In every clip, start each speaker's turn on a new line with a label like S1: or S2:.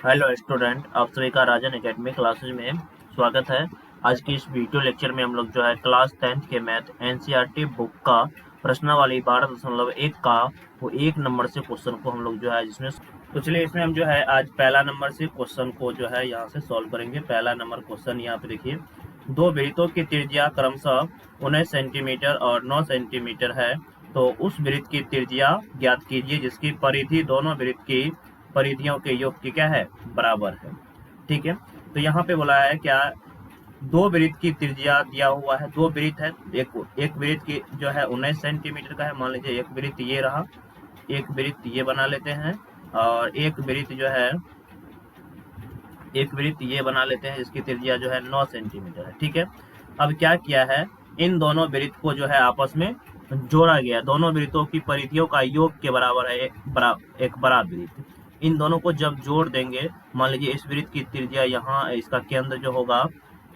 S1: Hello student, आप सभी का राजन एकेडमी क्लासेज में स्वागत है। आज की इस वीडियो लेक्चर में हम लोग जो है क्लास 10th के मैथ एनसीईआरटी बुक का प्रश्नावली 12.1 का वो 1 नंबर से क्वेश्चन को हम लोग जो है जिसमें तो चलिए इसमें हम जो है आज पहला नंबर से क्वेश्चन को जो है यहाँ से सॉल्व करेंगे। पहला नंबर क्वेश्चन यहाँ पे देखिए, दो वृत्तों की त्रिज्या क्रमशः 19 सेंटीमीटर और 9 सेंटीमीटर है, तो उस वृत्त की त्रिज्या ज्ञात कीजिए जिसकी परिधि दोनों वृत्त की परिधियों के योग की क्या है, बराबर है। ठीक है, तो यहाँ पे बोला है क्या, दो वृत्त की त्रिज्या दिया हुआ है, दो वृत्त है, एक वृत्त की जो है 19 सेंटीमीटर का है। मान लीजिए एक वृत्त ये रहा, एक वृत्त ये बना लेते हैं, और एक वृत्त जो है एक वृत्त ये बना लेते हैं जिसकी त्रिज्या जो है 9 सेंटीमीटर है। ठीक है, अब क्या किया है, इन दोनों वृत्त को जो है आपस में जोड़ा गया। दोनों वृत्तों की परिधियों का योग के बराबर है एक बड़ा वृत्त। इन दोनों को जब जोड़ देंगे, मान लीजिए इस वृत्त की त्रिज्या यहाँ, इसका केंद्र जो होगा,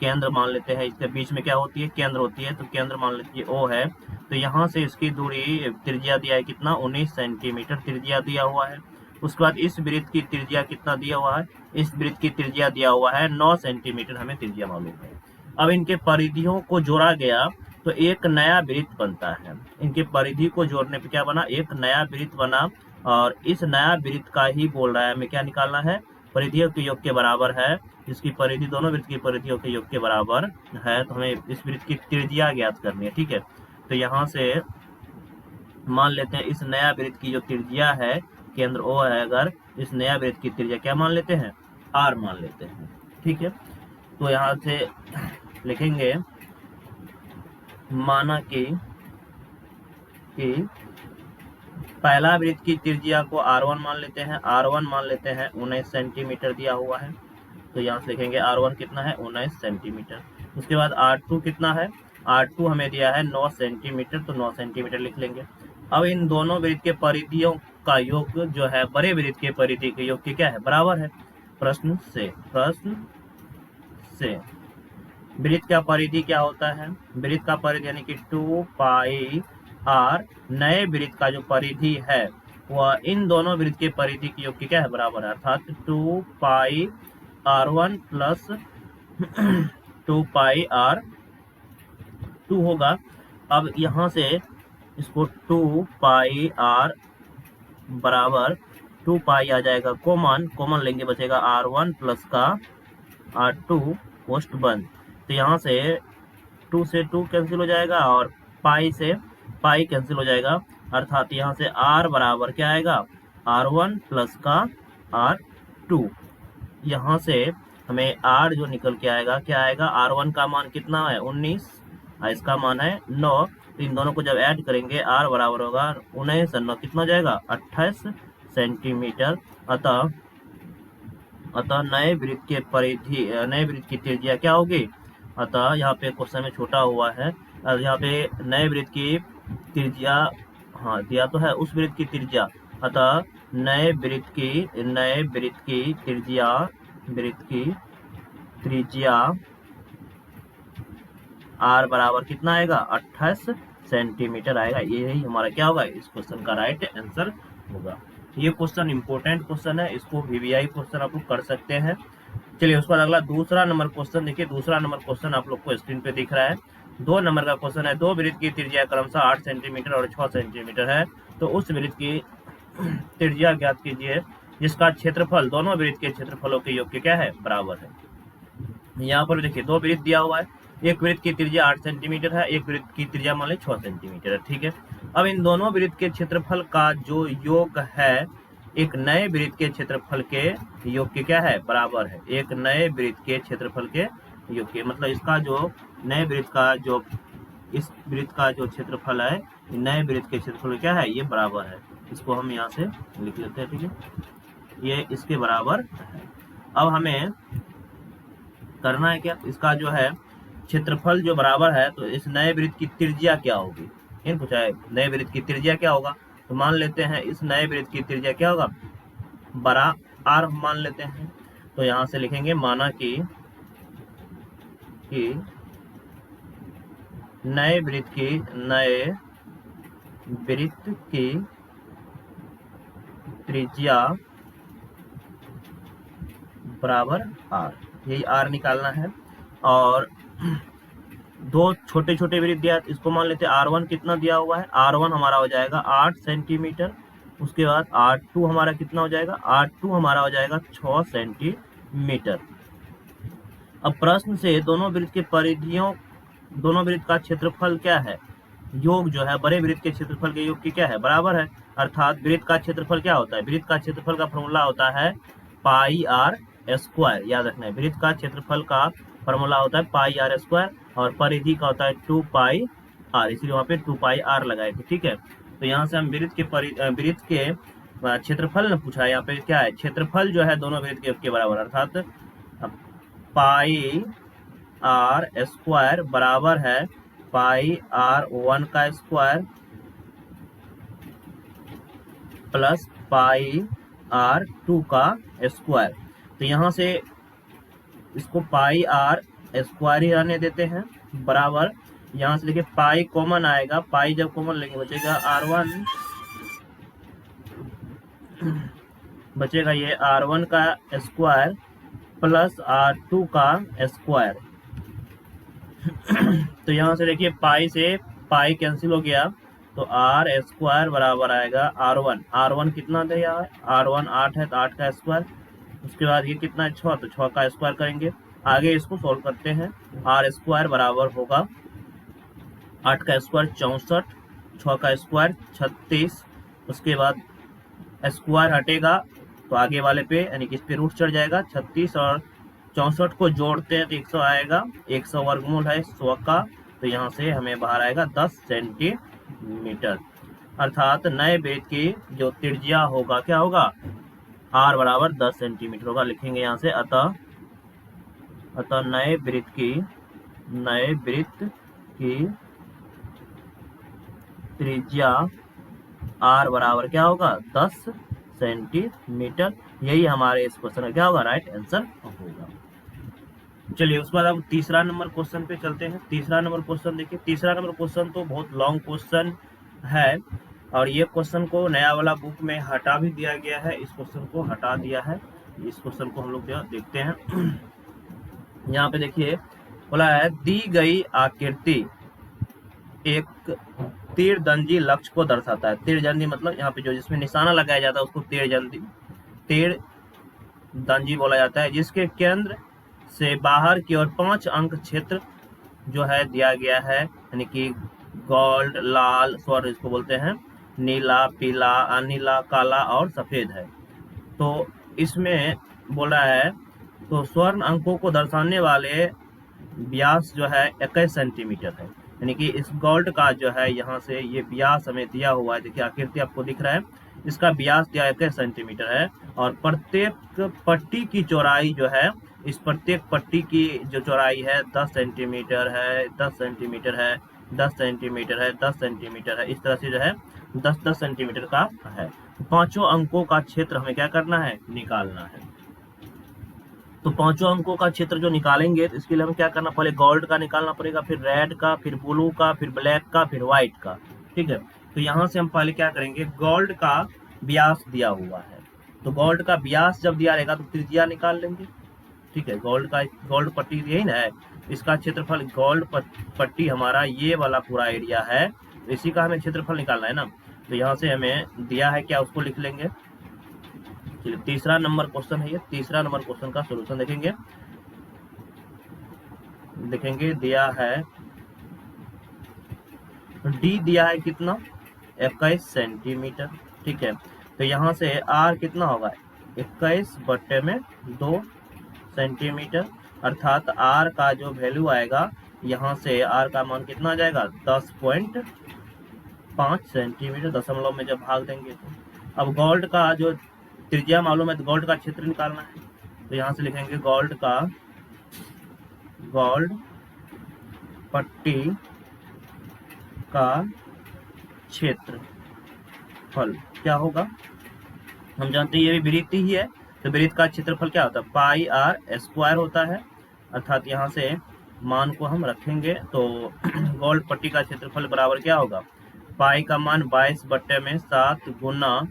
S1: केंद्र मान लेते हैं, इसके बीच में क्या होती है, केंद्र होती है, तो केंद्र मान लीजिए O है। तो यहाँ से इसकी दूरी त्रिज्या दिया है कितना, 19 सेंटीमीटर त्रिज्या दिया हुआ है। उसके बाद इस वृत्त की त्रिज्या कितना दिया हुआ है, इस वृत्त की त्रिज्या दिया हुआ है 9 सेंटीमीटर, हमें त्रिज्या मालूम है। अब इनके परिधियों को जोड़ा गया तो एक नया वृत्त बनता है। इनके परिधि को जोड़ने पे क्या बना, एक नया वृत्त बना, और इस नया वृत्त का ही बोल रहा है हमें क्या निकालना है, परिधियों के योग के बराबर है, जिसकी परिधि दोनों वृत्त की परिधियों के योग के बराबर है। तो हमें इस वृत्त की त्रिज्या ज्ञात करनी है। ठीक है, तो यहाँ से मान लेते हैं इस नया वृत्त की जो त्रिज्या है, केंद्र O है, अगर इस नया वृत्त की त्रिज्या क्या मान लेते हैं, R मान लेते हैं। ठीक है, तो यहाँ से लिखेंगे, माना कि पहला वृत्त की त्रिज्या को R1 मान लेते हैं, R1 मान लेते हैं 19 सेंटीमीटर दिया हुआ है, तो यहाँ से लिखेंगे R1 कितना है, 19 सेंटीमीटर। उसके बाद R2 कितना है, R2 हमें दिया है 9 सेंटीमीटर, तो 9 सेंटीमीटर लिख लेंगे। अब इन दोनों वृत्त के परिधियों का योग जो है बड़े वृत्त के परिधि के योग के क्या है, बराबर है। प्रश्न से वृत्त का परिधि क्या होता है, वृत्त का परिधि यानी कि 2 पाई r, नए वृत्त का जो परिधि है वह इन दोनों वृत्त के परिधि के योग के क्या है, बराबर है, अर्थात 2 पाई r1 प्लस 2 पाई r2 होगा। अब यहाँ से इसको 2 पाई r बराबर 2 पाई आ जाएगा, कॉमन लेंगे, बचेगा r1 प्लस का r2 पोस्ट बंद। तो यहाँ से 2 से 2 कैंसिल हो जाएगा और पाई से पाई कैंसिल हो जाएगा, अर्थात यहाँ से r बराबर क्या आएगा, r1 प्लस का r2। यहाँ से हमें r जो निकल के आएगा क्या आएगा, r1 का मान कितना है 19, इसका मान है 9, तो इन दोनों को जब ऐड करेंगे r बराबर होगा 19 और 9 कितना हो जाएगा, 28 सेंटीमीटर। अतः नए वृत्त के परिधि, नए वृत्त की त्रिज्या क्या होगी, अतः यहाँ पे क्वेश्चन में छोटा हुआ है, और यहाँ पे नए वृत्त की त्रिज्या, हाँ दिया तो है, उस वृत्त की त्रिज्या, अतः नए वृत्त की त्रिज्या r बराबर कितना आएगा, 28 सेंटीमीटर आएगा। यही हमारा क्या होगा, इस क्वेश्चन का राइट आंसर होगा। ये क्वेश्चन इंपॉर्टेंट क्वेश्चन है, इसको VVI क्वेश्चन आप लोग कर सकते हैं। चलिए उसके बाद अगला दूसरा नंबर क्वेश्चन देखिए। दूसरा नंबर क्वेश्चन आप लोग को स्क्रीन पे दिख रहा है, 2 नंबर का क्वेश्चन है। दो वृत्त की त्रिज्या क्रमशः 8 सेंटीमीटर और 6 सेंटीमीटर है, तो उस वृत्त की त्रिज्या ज्ञात कीजिए जिसका क्षेत्रफल दोनों वृत्त के क्षेत्रफलों के योग के क्या है, बराबर है। यहाँ पर देखिए दो वृत्त दिया हुआ है, एक वृत्त की त्रिज्या 8 सेंटीमीटर है, एक वृत्त की त्रिज्या मान लीजिए 6 सेंटीमीटर है। ठीक है, अब इन दोनों वृत्त के क्षेत्रफल का जो योग है एक नए वृत्त के क्षेत्रफल के योग के क्या है, बराबर है। एक नए वृत्त के क्षेत्रफल के योग के, मतलब इसका जो नए वृत्त का जो, इस वृत्त का जो क्षेत्रफल है नए वृत्त के क्षेत्रफल क्या है, ये बराबर है। इसको हम यहाँ से लिख लेते हैं। ठीक है, ये इसके बराबर है। अब हमें करना है क्या, इसका जो है क्षेत्रफल जो बराबर है, तो इस नए वृत्त की त्रिज्या क्या होगी, इन पूछा है नए वृत्त की त्रिज्या क्या होगा, तो मान लेते हैं इस नए वृत्त की त्रिज्या क्या होगा, बड़ा r मान लेते हैं। तो यहाँ से लिखेंगे, माना कि नए वृत्त की त्रिज्या बराबर आर, यही आर निकालना है। और दो छोटे छोटे वृत्त दिया, इसको मान लेते हैं R1 कितना दिया हुआ है, R1 हमारा हो जाएगा 8 सेंटीमीटर। उसके बाद R2 हमारा कितना हो जाएगा, R2 हमारा हो जाएगा 6 सेंटीमीटर। अब प्रश्न से दोनों वृत्त के परिधियों, दोनों वृत्त का क्षेत्रफल क्या है, योग जो है बड़े वृत्त के क्षेत्रफल के योग की क्या है, बराबर है। अर्थात वृत्त का क्षेत्रफल क्या होता है, वृत्त का क्षेत्रफल का फॉर्मूला होता है पाई आर स्क्वायर, याद रखना है। वृत्त का क्षेत्रफल का फॉर्मूला होता है पाई आर स्क्वायर और परिधि का होता है 2 पाई आर, इसलिए वहाँ पे 2 पाई आर लगाए थे, ठीक है। तो यहाँ से हम वृत्त के क्षेत्रफल ने पूछा है, यहाँ पे क्या है, क्षेत्रफल जो है दोनों वृत्त के बराबर, अर्थात पाई आर स्क्वायर बराबर है पाई R1 का स्क्वायर प्लस पाई R2 का स्क्वायर। तो यहाँ से इसको पाई आर स्क्वायर ही रहने देते हैं, बराबर यहाँ से देखिए पाई कॉमन आएगा, पाई जब कॉमन लेंगे बचेगा R1, बचेगा ये R1 का स्क्वायर प्लस R2 का स्क्वायर। तो यहाँ से देखिए पाई से पाई कैंसिल हो गया, तो आर स्क्वायर बराबर आएगा R1, R1 कितना दिया है, R1 8 है तो 8 का स्क्वायर। उसके बाद ये कितना है 6, तो 6 का स्क्वायर करेंगे। आगे इसको सोल्व करते हैं, आर स्क्वायर बराबर होगा 8 का स्क्वायर 64, 6 का स्क्वायर 36। उसके बाद स्क्वायर हटेगा तो आगे वाले पे यानी कि इस पे रूट चढ़ जाएगा, 36 और 64 को जोड़ते हैं तो 100 आएगा, 100 वर्गमूल है 100 का, तो यहाँ से हमें बाहर आएगा 10 सेंटीमीटर। अर्थात नए वृत्त की जो त्रिज्या होगा क्या होगा, r बराबर 10 सेंटीमीटर होगा। लिखेंगे यहाँ से अतः नए वृत्त की त्रिज्या r बराबर क्या होगा 10 सेंटीमीटर। यही हमारे इस क्वेश्चन का क्या होगा, राइट आंसर होगा। चलिए उसके बाद अब तीसरा नंबर क्वेश्चन पे चलते हैं। तीसरा नंबर क्वेश्चन देखिए, तीसरा नंबर क्वेश्चन तो बहुत लॉन्ग क्वेश्चन है और ये क्वेश्चन को नया वाला बुक में हटा भी दिया गया है, इस क्वेश्चन को हटा दिया है। इस क्वेश्चन को हम लोग देखते हैं। यहाँ पे देखिए बोला है दी गई आकृति एक तीरंदाजी लक्ष्य को दर्शाता है। तीरंदाजी मतलब यहाँ पे जो जिसमें निशाना लगाया जाता है उसको तीरंदाजी बोला जाता है, जिसके केंद्र से बाहर की ओर 5 अंक क्षेत्र जो है दिया गया है, यानी कि गोल्ड, लाल, स्वर्ण इसको बोलते हैं, नीला, पीला, अनीला, काला और सफेद है। तो इसमें बोला है तो स्वर्ण अंकों को दर्शाने वाले व्यास जो है 21 सेंटीमीटर है, यानी कि इस गोल्ड का जो है यहाँ से ये व्यास हमें दिया हुआ है, देखिए आकृति आपको दिख रहा है, इसका व्यास दिया 21 सेंटीमीटर है। और प्रत्येक पट्टी की चौड़ाई जो है, इस प्रत्येक पट्टी की जो चौड़ाई है 10 सेंटीमीटर है, 10 सेंटीमीटर है, 10 सेंटीमीटर है, 10 सेंटीमीटर है, इस तरह से जो है 10-10 सेंटीमीटर का है। पांचों अंकों का क्षेत्र हमें क्या करना है, निकालना है। तो पांचों अंकों का क्षेत्र जो निकालेंगे तो इसके लिए हमें क्या करना, पहले गोल्ड का निकालना पड़ेगा, फिर रेड का, फिर ब्लू का, फिर ब्लैक का, फिर व्हाइट का, ठीक है। तो यहाँ से हम पहले क्या करेंगे, गोल्ड का व्यास दिया हुआ है, तो गोल्ड का व्यास जब दिया रहेगा तो त्रिज्या निकाल लेंगे, ठीक है। गोल्ड पट्टी यही ना है, इसका क्षेत्रफल गोल्ड पट्टी हमारा ये वाला पूरा एरिया है, तो इसी का हमें क्षेत्रफल निकालना है ना। तो यहाँ से हमें दिया है क्या, उसको लिख लेंगे। चलिए तीसरा नंबर क्वेश्चन है ये, तीसरा नंबर क्वेश्चन का सॉल्यूशन देखेंगे। दिया है डी दिया है कितना 21 सेंटीमीटर, ठीक है। तो यहाँ से आर कितना होगा 21/2 सेंटीमीटर, अर्थात आर का जो वैल्यू आएगा यहाँ से आर का मान कितना आ जाएगा 10.5 सेंटीमीटर, दशमलव में जब भाग देंगे तो। अब गोल्ड का जो त्रिज्या मालूम है तो गोल्ड का क्षेत्र निकालना है, तो यहाँ से लिखेंगे गोल्ड पट्टी का क्षेत्रफल क्या होगा, हम जानते हैं ये भी वृत्त ही है, तो वृत्त का क्षेत्रफल क्या होता है पाई आर स्क्वायर होता है। अर्थात यहाँ से मान को हम रखेंगे तो गोल्ड पट्टी का क्षेत्रफल बराबर क्या होगा, पाई का मान 22/7 गुना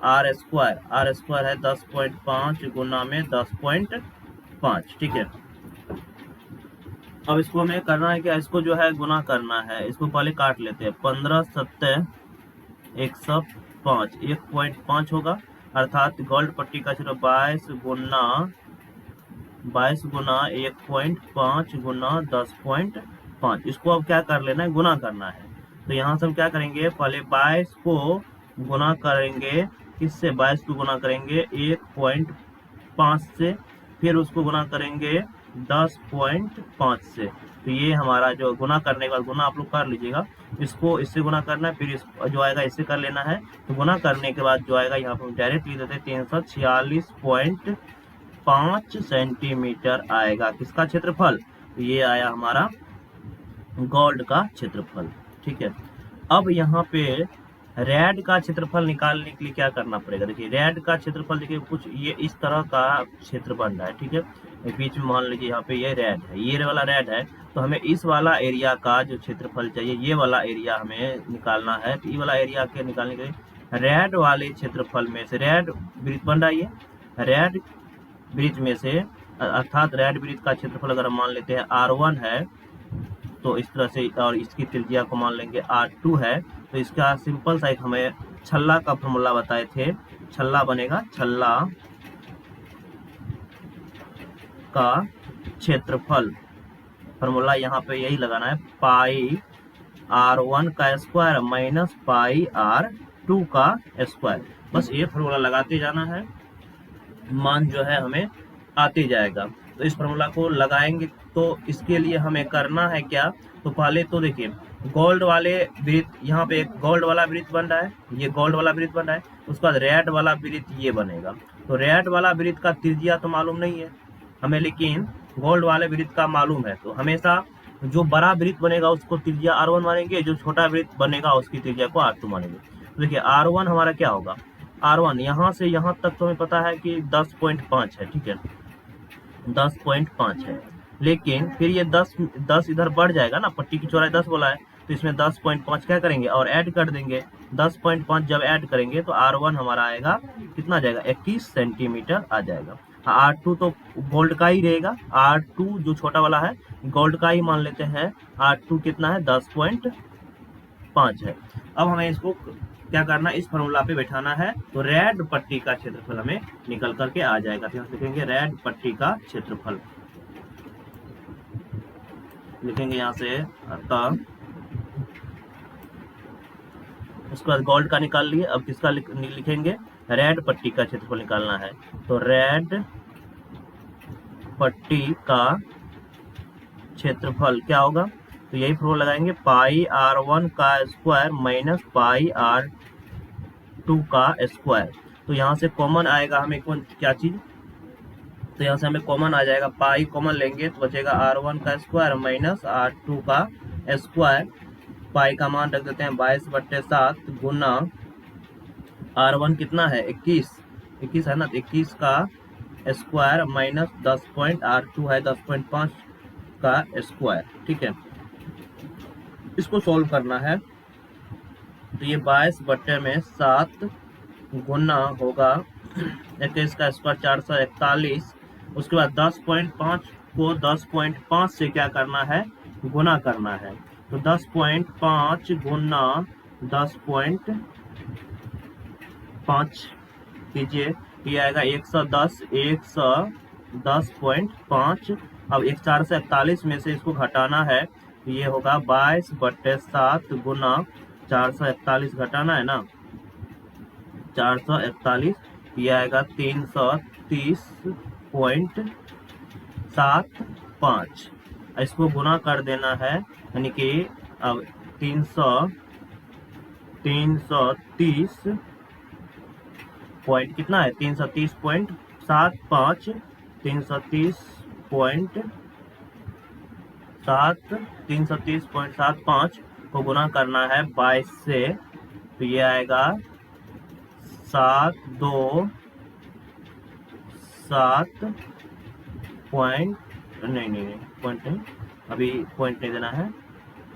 S1: आर स्क्वायर है 10.5 गुना में 10.5, ठीक है। अब इसको हमें करना है क्या, इसको जो है गुना करना है, इसको पहले काट लेते हैं। 15 सत्ते 105, 1.5 होगा, अर्थात गोल्ड पट्टी का क्षेत्र 22 गुना 1.5 गुना 10.5। इसको अब क्या कर लेना है, गुना करना है। तो यहाँ से हम क्या करेंगे, पहले 22 को गुना करेंगे, किससे, 22 को गुना करेंगे 1.5 से, फिर उसको गुना करेंगे 10.5 से। तो ये हमारा जो गुना करने के बाद, गुना आप लोग कर लीजिएगा, इसको इससे गुना करना है, फिर इस जो आएगा इससे कर लेना है। तो गुना करने के बाद जो आएगा यहाँ पर डायरेक्ट लिख देते हैं 346.5 सेंटीमीटर आएगा किसका क्षेत्रफल, तो ये आया हमारा गोल्ड का क्षेत्रफल, ठीक है। अब यहाँ पे रेड का क्षेत्रफल निकालने के लिए क्या करना पड़ेगा, देखिए रेड का क्षेत्रफल देखिए कुछ ये इस तरह का क्षेत्र बन रहा है, ठीक है। बीच में मान लीजिए यहाँ पे ये रेड है, ये वाला रेड है, तो हमें इस वाला एरिया का जो क्षेत्रफल चाहिए, ये वाला एरिया हमें निकालना है। तो ये वाला एरिया के निकालने के लिए रेड वाले क्षेत्रफल में से, रेड वृत्त बन रहा है, रेड वृत्त में से, अर्थात रेड वृत्त का क्षेत्रफल अगर हम मान लेते हैं R1 है, तो इस तरह से, और इसकी त्रिज्या को मान लेंगे R2 है, तो इसका सिंपल सा एक हमें छल्ला का फॉर्मूला बताए थे, छल्ला बनेगा, छल्ला का क्षेत्रफल, फॉर्मूला यहाँ पे यही लगाना है, पाई R1 का स्क्वायर माइनस पाई R2 का स्क्वायर। बस ये फॉर्मूला लगाते जाना है, मान जो है हमें आते जाएगा। तो इस फॉर्मूला को लगाएंगे, तो इसके लिए हमें करना है क्या, तो पहले तो देखिए गोल्ड वाले वृत्त, यहाँ पे एक गोल्ड वाला वृत्त बन रहा है, ये गोल्ड वाला वृत्त बन रहा है, उसके बाद रेड वाला वृत्त ये बनेगा। तो रेड वाला वृत्त का त्रिज्या तो मालूम नहीं है हमें, लेकिन गोल्ड वाले वृत्त का मालूम है। तो हमेशा जो बड़ा वृत्त बनेगा उसको त्रिज्या R1 मानेंगे, जो छोटा वृत्त बनेगा उसकी त्रिज्या को R2 मानेंगे। तो देखिए R1 हमारा क्या होगा, R1 यहाँ से यहाँ तक तो हमें पता है कि 10.5 है, ठीक है, 10.5 है, लेकिन फिर ये 10 इधर बढ़ जाएगा ना, पट्टी की चौड़ाई 10 बोला है, तो इसमें 10.5 क्या करेंगे और ऐड कर देंगे। 10.5 जब ऐड करेंगे तो R1 हमारा आएगा, कितना जाएगा, 21 सेंटीमीटर आ जाएगा। R2 तो गोल्ड का ही रहेगा, R2 जो छोटा वाला है गोल्ड का ही मान लेते हैं, R2 कितना है, 10.5 है। अब हमें इसको क्या करना है, इस फॉर्मूला पे बैठाना है, तो रेड पट्टी का क्षेत्रफल हमें निकल करके आ जाएगा। तो लिखेंगे रेड पट्टी का क्षेत्रफल, लिखेंगे यहाँ से, अतः उसके बाद गोल्ड का निकाल लिए, अब किसका लिखेंगे, रेड पट्टी का क्षेत्रफल निकालना है। तो रेड पट्टी का क्षेत्रफल क्या होगा, तो यही फॉर्मूला लगाएंगे, पाई R1 का स्क्वायर माइनस पाई R2 का स्क्वायर। तो यहाँ से कॉमन आएगा हमें कौन क्या चीज, तो यहाँ से हमें कॉमन आ जाएगा, पाई कॉमन लेंगे तो बचेगा R1 का स्क्वायर माइनस R2 का स्क्वायर। पाई का मान रख देते हैं 22/7 गुना R1 कितना है, 21 है ना, तो 21 का स्क्वायर माइनस 10 पॉइंट, R2 है 10.5 का स्क्वायर, ठीक है। इसको सॉल्व करना है, तो ये 22/7 गुना होगा 21 का स्क्वायर 441, उसके बाद 10.5 को 10.5 से क्या करना है, गुना करना है। तो 10.5 गुना 10.5 कीजिए, ये आएगा 110, 110.5। अब 441 में से इसको घटाना है, तो ये होगा 22/7 गुना 441 घटाना है ना, 441, ये आएगा 330.75। इसको गुना कर देना है, यानी कि अब 330 पॉइंट कितना है, 330.75, 330.75 को गुना करना है 22 से, तो ये आएगा 7 पॉइंट नहीं पॉइंट नहीं, अभी पॉइंट नहीं देना है।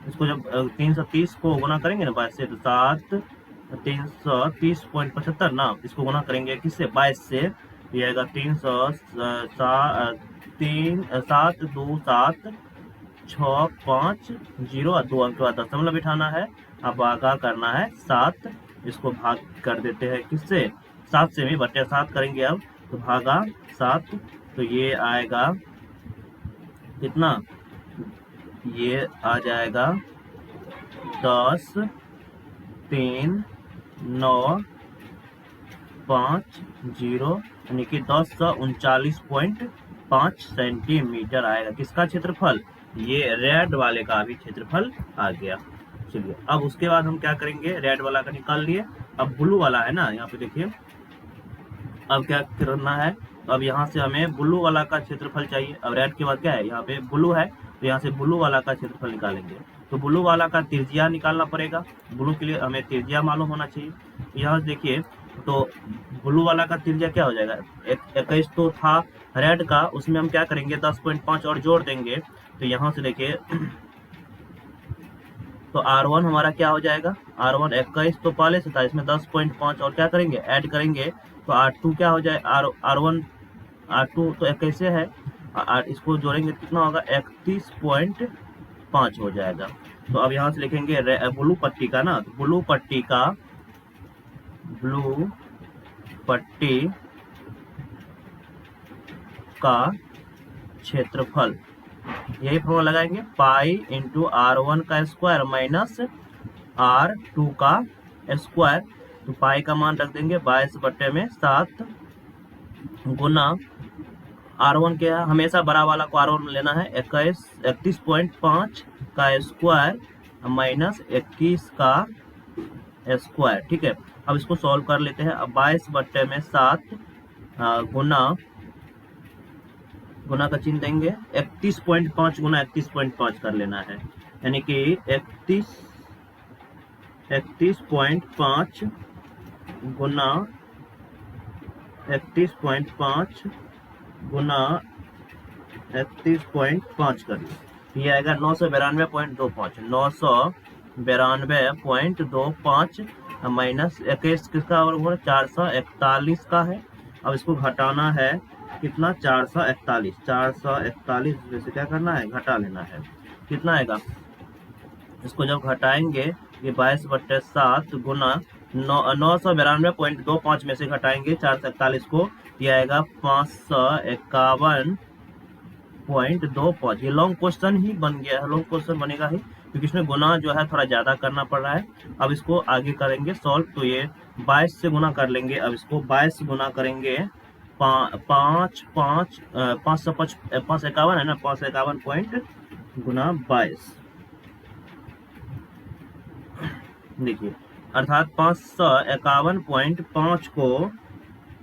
S1: इसको जब 330 को गुना करेंगे ना 22 से, तो 330.75 ना, इसको गुना करेंगे किससे, 22 से, ये आएगा 307 और 2 अंक के बाद दशमलव बिठाना है। अब भागा करना है 7, इसको भाग कर देते हैं किससे, 7 से भी, बटे 7 करेंगे अब, तो भागा 7, तो ये आएगा कितना, ये आ जाएगा 10, 3, 9, 5, 0, यानी कि 1039.5 सेंटीमीटर आएगा किसका क्षेत्रफल, ये रेड वाले का भी क्षेत्रफल आ गया। चलिए अब उसके बाद हम क्या करेंगे, रेड वाला का निकाल लिए, अब ब्लू वाला है ना, यहाँ पे देखिए, अब क्या करना है, अब यहाँ से हमें ब्लू वाला का क्षेत्रफल चाहिए। अब रेड के बाद क्या है, यहाँ पे ब्लू है, तो यहाँ से ब्लू वाला का क्षेत्रफल निकालेंगे, तो ब्लू वाला का त्रिज्या निकालना पड़ेगा। ब्लू के लिए हमें त्रिज्या मालूम होना चाहिए। यहाँ देखिए, तो ब्लू वाला का त्रिज्या क्या हो जाएगा, 21 तो था रेड का, उसमें हम क्या करेंगे 10.5 और जोड़ देंगे, तो यहाँ से देखिए, तो R1 हमारा क्या हो जाएगा, R1 21 तो पहले से था, इसमें 10.5 और क्या करेंगे ऐड करेंगे, तो R2 क्या हो जाए, R1 R2 तो 21 से है, इसको जोड़ेंगे कितना होगा, 31.5 हो जाएगा। तो अब यहाँ से लिखेंगे ब्लू पट्टी का ना, तो ब्लू पट्टी का क्षेत्रफल, यही फॉर्मूला लगाएंगे, पाई इंटू R1 का स्क्वायर माइनस R2 का स्क्वायर, तो पाई का मान रख देंगे 22/7 गुना R1 के हमेशा बड़ा वाला को R1 लेना है, 31.5 का स्क्वायर माइनस 21 का स्क्वायर, ठीक है। अब इसको सॉल्व कर लेते हैं। अब 22/7 गुना का चिन्ह देंगे, 31.5 गुना 31.5 कर लेना है, यानी कि 31.5 गुना 31.5 गुना 31.5 कर लो, ये आएगा 992.25, 992.25 माइनस 21 किसका और 441 का है। अब इसको घटाना है कितना, 441 से क्या करना है, घटा लेना है, कितना आएगा, इसको जब घटाएंगे, ये 22/7 गुना 992.25 में से घटाएंगे 441 को, ये आएगा 551.25। ये लॉन्ग क्वेश्चन ही बन गया है, लॉन्ग क्वेश्चन बनेगा ही, क्योंकि इसमें गुना जो है थोड़ा ज्यादा करना पड़ रहा है। अब इसको आगे करेंगे सॉल्व, तो ये 22 से गुना कर लेंगे। अब इसको 22 से गुना करेंगे, 551 है ना, 551 पॉइंट गुना 22, देखिए, अर्थात 551.5 को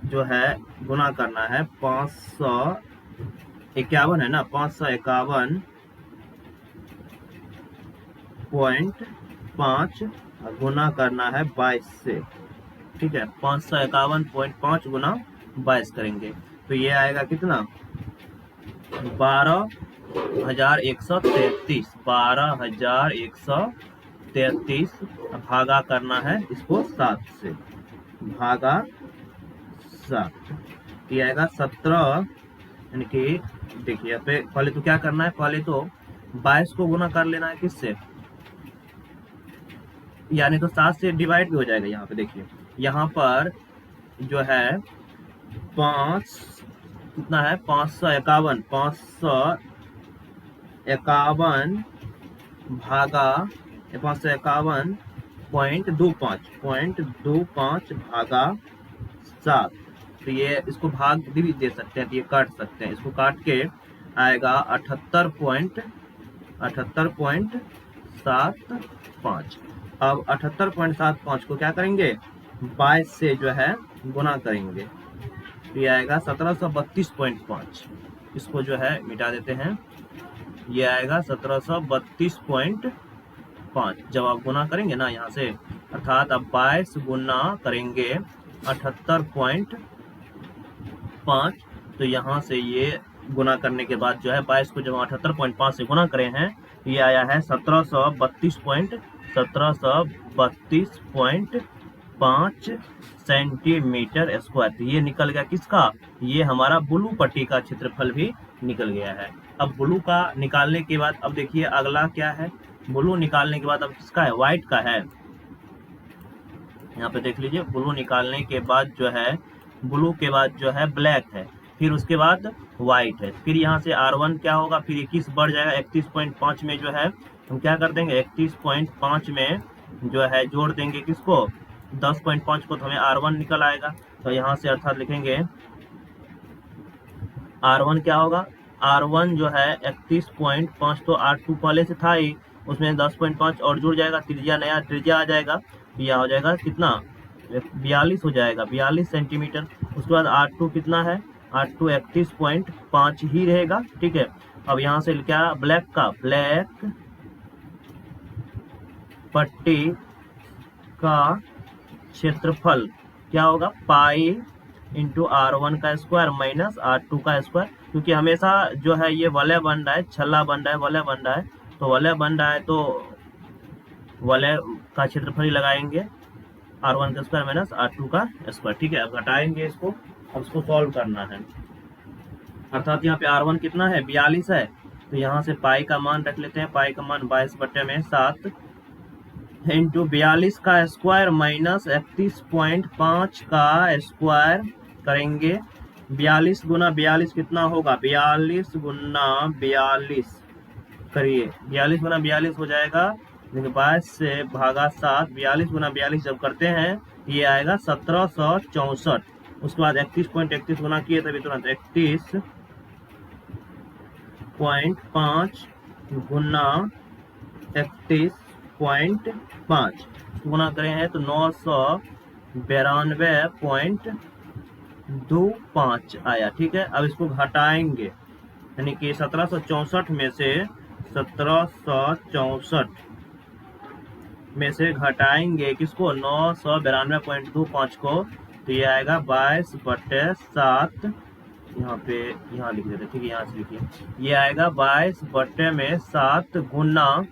S1: जो है गुना करना है, 551 है ना, 551.5 गुना करना है 22 से, ठीक है, 551.5 गुना 22 करेंगे, तो ये आएगा कितना, 12,133, 12,133, भागा करना है इसको 7 से, भागा 7, ये आएगा 17, यानी कि देखिए पहले तो क्या करना है, पहले तो 22 को गुना कर लेना है किससे, यानी तो 7 से डिवाइड भी हो जाएगा। यहाँ पे देखिए, यहाँ पर जो है 5 कितना है, 551 भागा 551.25 भागा 7, तो ये इसको भाग भी दे सकते हैं, तो ये काट सकते हैं, इसको काट के आएगा 78.75। अब 78.75 को क्या करेंगे, 22 से जो है गुना करेंगे, ये आएगा 1732.5, इसको जो है मिटा देते हैं, ये आएगा 1732.5। जब आप गुना करेंगे ना यहाँ से, अर्थात आप 22 गुना करेंगे 78.5, तो यहाँ से ये गुना करने के बाद जो है 22 को जब 78.5 से गुना करे हैं, ये आया है 1732.5 5 सेंटीमीटर स्क्वायर। तो ये निकल गया किसका, ये हमारा ब्लू पट्टी का क्षेत्रफल भी निकल गया है। अब ब्लू का निकालने के बाद अब देखिए अगला क्या है, ब्लू निकालने के बाद अब किसका है, व्हाइट का है। यहाँ पे देख लीजिए, ब्लू निकालने के बाद जो है, ब्लू के बाद जो है ब्लैक है, फिर उसके बाद व्हाइट है, फिर यहाँ से R1 क्या होगा, फिर 21 बढ़ जाएगा 31.5 में जो है हम क्या कर देंगे, 31.5 में जो है जोड़ देंगे किसको, 10.5 को, तो हमें R1 निकल आएगा। तो यहाँ से अर्थात लिखेंगे R1 क्या होगा, R1 जो है 31.5, तो R2 पहले से था ही, उसमें 10.5 और जुड़ जाएगा, त्रिज्या नया त्रिज्या आ जाएगा, यह हो जाएगा कितना, 42 हो जाएगा, 42 सेंटीमीटर। उसके बाद R2 कितना है, R2 31.5 ही रहेगा, ठीक है। अब यहाँ से क्या, ब्लैक का, ब्लैक पट्टी का क्षेत्रफल क्या होगा, पाई इंटू R1 का स्क्वायर माइनस R2 का स्क्वायर, क्योंकि हमेशा जो है ये वलय बन रहा है, छल्ला बन रहा है, वलय बन रहा है, तो वलय बन रहा है तो वलय का क्षेत्रफल ही लगाएंगे, R1 का स्क्वायर माइनस R2 का स्क्वायर, ठीक है। अब घटाएंगे इसको, अब इसको सॉल्व करना है, अर्थात यहाँ पे R1 कितना है, 42 है, तो यहाँ से पाई का मान रख लेते हैं, पाई का मान 22/7 इंटू 42 का स्क्वायर माइनस 31.5 का स्क्वायर करेंगे, 42 गुना 42 कितना होगा, 42 गुना 42 करिए, 42 गुना 42 हो जाएगा, देखिए 22 से भागा 7, 42 गुना 42 जब करते हैं ये आएगा 1764। उसके बाद 31.31 गुना किए तभी तुरंत 31.5 गुना 31.5 गुना करें हैं तो 992.25 आया, ठीक है। अब इसको घटाएंगे, यानी कि 1764 में से 1764 में से घटाएंगे किसको, 992.25 को, तो ये आएगा 22/7, यहाँ पे यहाँ लिख देते, ठीक है, यहाँ से लिखिए, ये आएगा 22/7 गुना,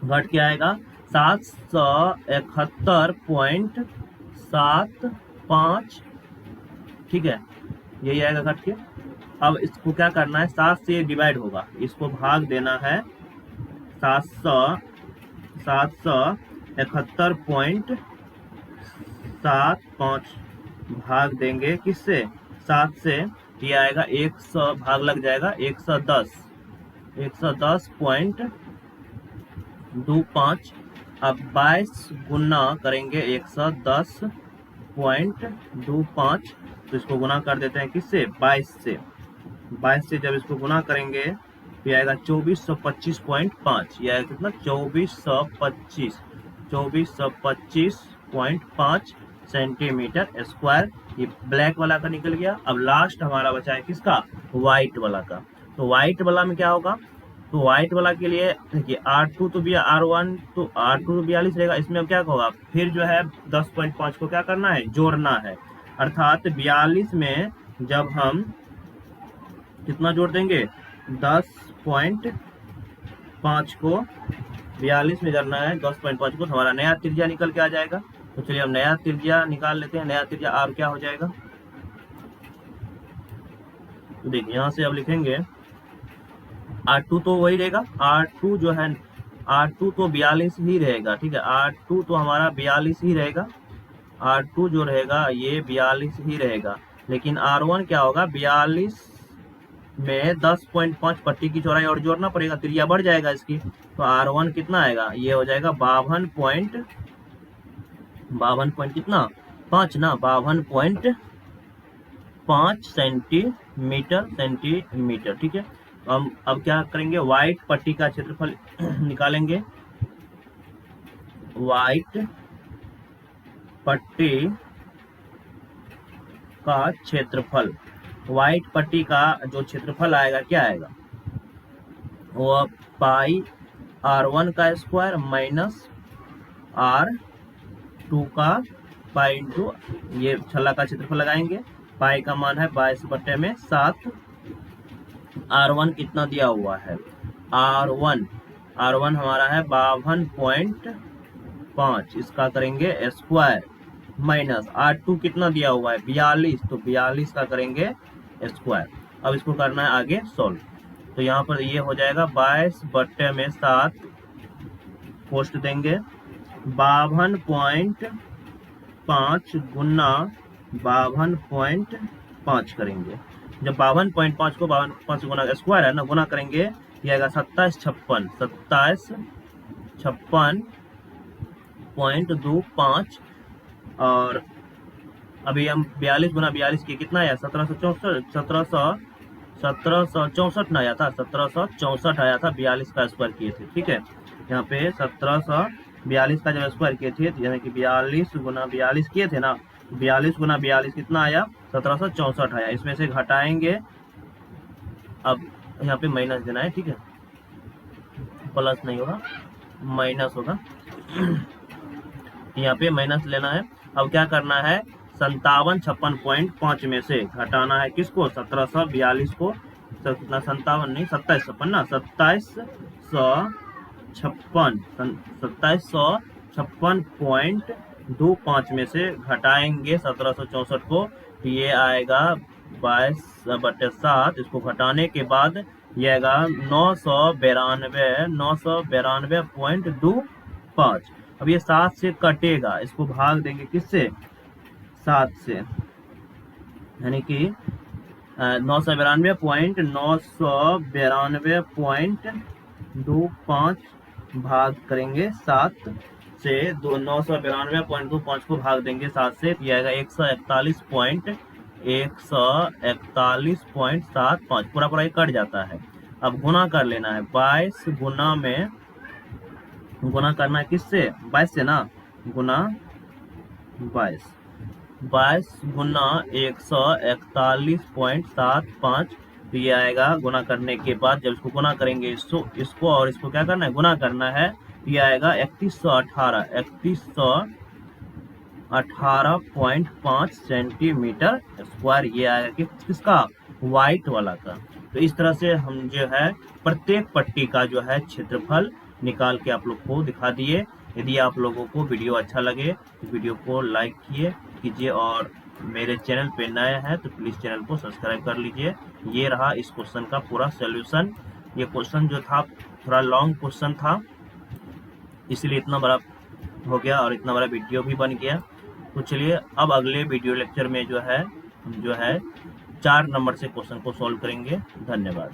S1: घट के आएगा 771.75, ठीक है, यही आएगा घट के। अब इसको क्या करना है, 7 से डिवाइड होगा, इसको भाग देना है, 771.75 भाग देंगे किससे, 7 से, ये आएगा 100, भाग लग जाएगा 110.25। अब 22 गुना करेंगे 110.25, तो इसको गुना कर देते हैं किससे, 22 से, 22 से जब इसको गुना करेंगे तो ये आएगा 2425.5, ये आएगा कितना, 2425.5 सेंटीमीटर स्क्वायर। ये ब्लैक वाला का निकल गया। अब लास्ट हमारा बचा है किसका, व्हाइट वाला का। तो व्हाइट वाला में क्या होगा, तो व्हाइट वाला के लिए देखिए R2 तो भी R1 तो R2 तो 42 रहेगा, इसमें अब क्या होगा, फिर जो है 10.5 को क्या करना है, जोड़ना है, अर्थात 42 में जब हम कितना जोड़ देंगे, 10.5 को 42 में करना है, 10.5 को, तो हमारा नया त्रिज्या निकल के आ जाएगा। तो चलिए हम नया त्रिज्या निकाल लेते हैं, नया त्रिज्या R क्या हो जाएगा, तो देखिए यहाँ से अब लिखेंगे R2 तो वही रहेगा, R2 जो है, R2 तो 42 ही रहेगा, ठीक है, R2 तो हमारा 42 ही रहेगा, R2 जो रहेगा ये 42 ही रहेगा, लेकिन R1 क्या होगा, 42 में 10.5 पट्टी की चौड़ाई और जोड़ना पड़ेगा, त्रिज्या बढ़ जाएगा इसकी, तो R1 कितना आएगा, ये हो जाएगा 52 कितना, 5 ना, 52.5 सेंटीमीटर, ठीक है। हम अब क्या करेंगे, व्हाइट पट्टी का क्षेत्रफल निकालेंगे, व्हाइट पट्टी का क्षेत्रफल, व्हाइट पट्टी का जो क्षेत्रफल आएगा क्या आएगा, वो पाई R1 का स्क्वायर माइनस R2 का पाई इंटू, ये छल्ला का क्षेत्रफल लगाएंगे, पाई का मान है 22/7, R1 कितना दिया हुआ है, R1 हमारा है 52.5, इसका करेंगे स्क्वायर, माइनस R2 कितना दिया हुआ है 42, तो 42 का करेंगे स्क्वायर। अब इसको करना है आगे सॉल्व। तो यहाँ पर ये हो जाएगा 22/7 पोस्ट देंगे 52.5 गुना 52.5 करेंगे। जब 52.5 को 52.5 गुना स्क्वायर है ना, गुना करेंगे ये आएगा 2756.25। और अभी हम 42 गुना 42 की कितना आया 1764 ना आया था, 1764 आया था 42 का स्क्वायर किए थे। ठीक है, यहाँ पे 1742 का जब स्क्वायर किए थे, यानी कि 42 गुना 42 किए थे ना, 42 गुना 42 कितना आया 1764 आया। इसमें से घटाएंगे, अब यहाँ पे माइनस देना है। ठीक है, प्लस नहीं होगा, माइनस होगा। यहाँ पे माइनस लेना है। अब क्या करना है 5756.5 में से घटाना है किसको 1742 को, 57 नहीं 2756 ना, 2756.25 में से घटाएंगे 1764 को, ये आएगा 22/7। इसको घटाने के बाद ये आएगा 992.25। अब ये 7 से कटेगा, इसको भाग देंगे किससे 7 से, यानी कि 992.25 भाग करेंगे 7 से, 992.25 को भाग देंगे 7 से, तो आएगा 141.75। पूरा पूरा कट जाता है। अब गुना कर लेना है 22 गुना में, गुना करना है किससे 22 से ना, गुना 22 गुना 141.75। तो ये आएगा गुना करने के बाद, जब इसको गुना करेंगे इसको और इसको क्या करना है गुना करना है, ये आएगा 3118.5 सेंटीमीटर स्क्वायर। ये आएगा किसका व्हाइट वाला का। तो इस तरह से हम जो है प्रत्येक पट्टी का जो है क्षेत्रफल निकाल के आप लोग को दिखा दिए। यदि आप लोगों को वीडियो अच्छा लगे तो वीडियो को लाइक कीजिए और मेरे चैनल पे नए हैं तो प्लीज़ चैनल को सब्सक्राइब कर लीजिए। ये रहा इस क्वेश्चन का पूरा सॉल्यूशन। ये क्वेश्चन जो था थोड़ा लॉन्ग क्वेश्चन था, इसलिए इतना बड़ा हो गया और इतना बड़ा वीडियो भी बन गया। तो चलिए अब अगले वीडियो लेक्चर में जो है 4 नंबर से क्वेश्चन को सॉल्व करेंगे। धन्यवाद।